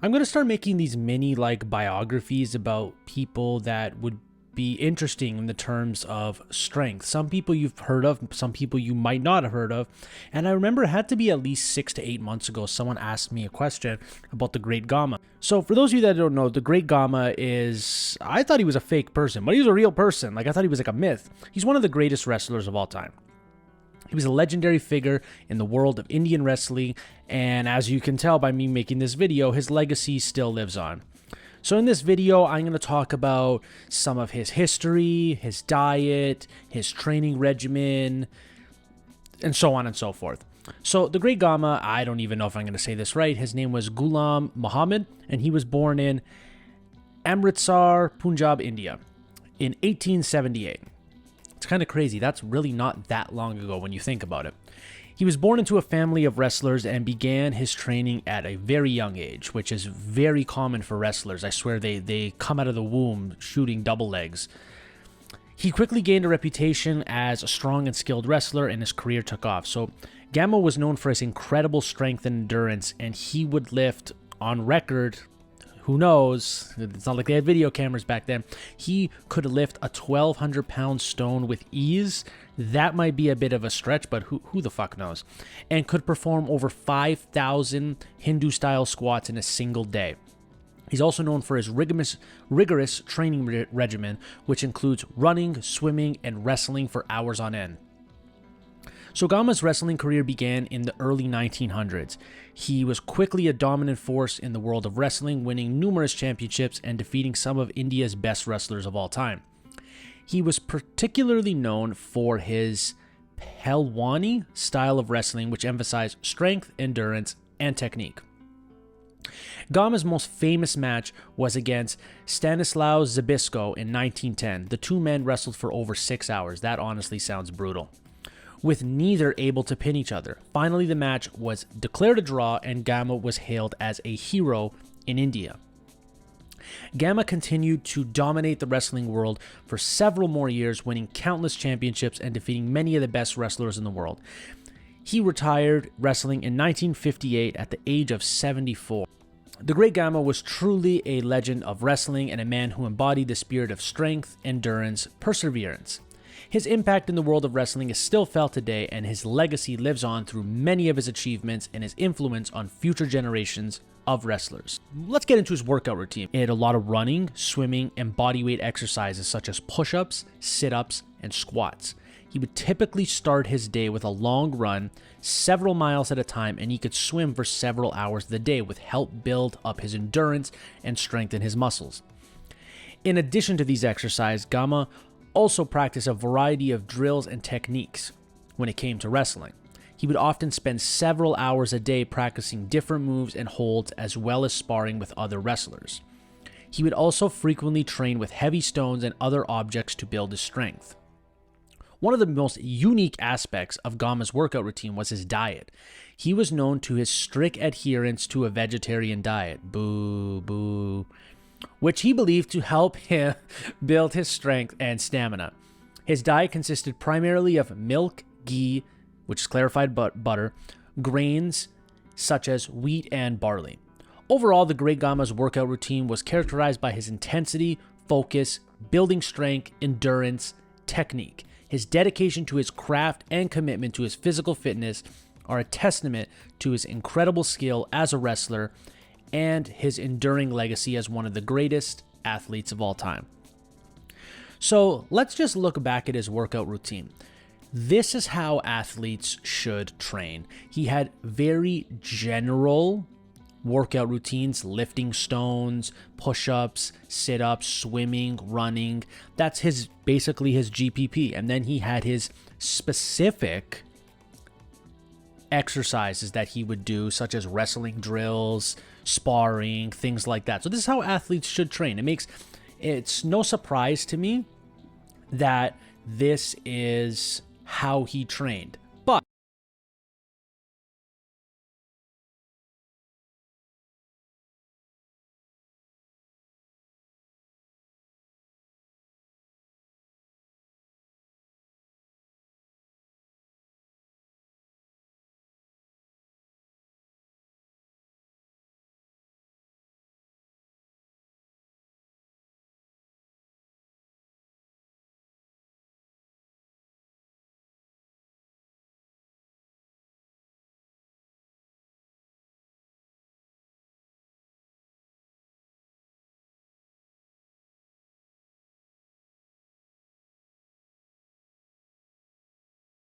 I'm going to start making these mini biographies about people that would be interesting in the terms of strength. Some people you've heard of, some people you might not have heard of. And I remember it had to be at least 6 to 8 months ago, someone asked me a question about the Great Gama. So for those of you that don't know, the Great Gama is, I thought he was a fake person, but he was a real person. I thought he was like a myth. He's one of the greatest wrestlers of all time. He was a legendary figure in the world of Indian wrestling, and as you can tell by me making this video, his legacy still lives on. So in this video, I'm going to talk about some of his history, his diet, his training regimen, and so on and so forth. So the Great Gama, I don't even know if I'm going to say this right, his name was Ghulam Muhammad, and he was born in Amritsar, Punjab, India, in 1878. It's kind of crazy. That's really not that long ago when you think about it. He was born into a family of wrestlers and began his training at a very young age, which is very common for wrestlers. I swear they come out of the womb shooting double legs. He quickly gained a reputation as a strong and skilled wrestler, and his career took off. So Gama was known for his incredible strength and endurance, and he would lift, on record, who knows, it's not like they had video cameras back then, he could lift a 1,200-pound stone with ease. That might be a bit of a stretch, but who the fuck knows? And could perform over 5,000 Hindu-style squats in a single day. He's also known for his rigorous training regimen, which includes running, swimming, and wrestling for hours on end. So Gama's wrestling career began in the early 1900s. He was quickly a dominant force in the world of wrestling, winning numerous championships and defeating some of India's best wrestlers of all time. He was particularly known for his pehlwani style of wrestling, which emphasized strength, endurance, and technique. Gama's most famous match was against Stanislaus Zbyszko in 1910. The two men wrestled for over 6 hours. That honestly sounds brutal, with neither able to pin each other. Finally, the match was declared a draw, and Gama was hailed as a hero in India. Gama continued to dominate the wrestling world for several more years, winning countless championships and defeating many of the best wrestlers in the world. He retired wrestling in 1958 at the age of 74. The Great Gama was truly a legend of wrestling and a man who embodied the spirit of strength, endurance, perseverance. His impact in the world of wrestling is still felt today, and his legacy lives on through many of his achievements and his influence on future generations of wrestlers. Let's get into his workout routine. He had a lot of running, swimming, and bodyweight exercises such as push-ups, sit-ups, and squats. He would typically start his day with a long run, several miles at a time, and he could swim for several hours of the day, with help build up his endurance and strengthen his muscles. In addition to these exercises, Gama also practiced a variety of drills and techniques when it came to wrestling. He would often spend several hours a day practicing different moves and holds, as well as sparring with other wrestlers. He would also frequently train with heavy stones and other objects to build his strength. One of the most unique aspects of Gama's workout routine was his diet. He was known to his strict adherence to a vegetarian diet, boo, boo, which he believed to help him build his strength and stamina. His diet consisted primarily of milk, ghee, which is clarified butter, grains such as wheat and barley. Overall, the Great Gama's workout routine was characterized by his intensity, focus, building strength, endurance, technique. His dedication to his craft and commitment to his physical fitness are a testament to his incredible skill as a wrestler and his enduring legacy as one of the greatest athletes of all time. So let's just look back at his workout routine. This is how athletes should train. He had very general workout routines, lifting stones, push-ups, sit-ups, swimming, running. That's basically his GPP. And then he had his specific exercises that he would do, such as wrestling drills, sparring, things like that. So this is how athletes should train. It's no surprise to me that this is how he trained.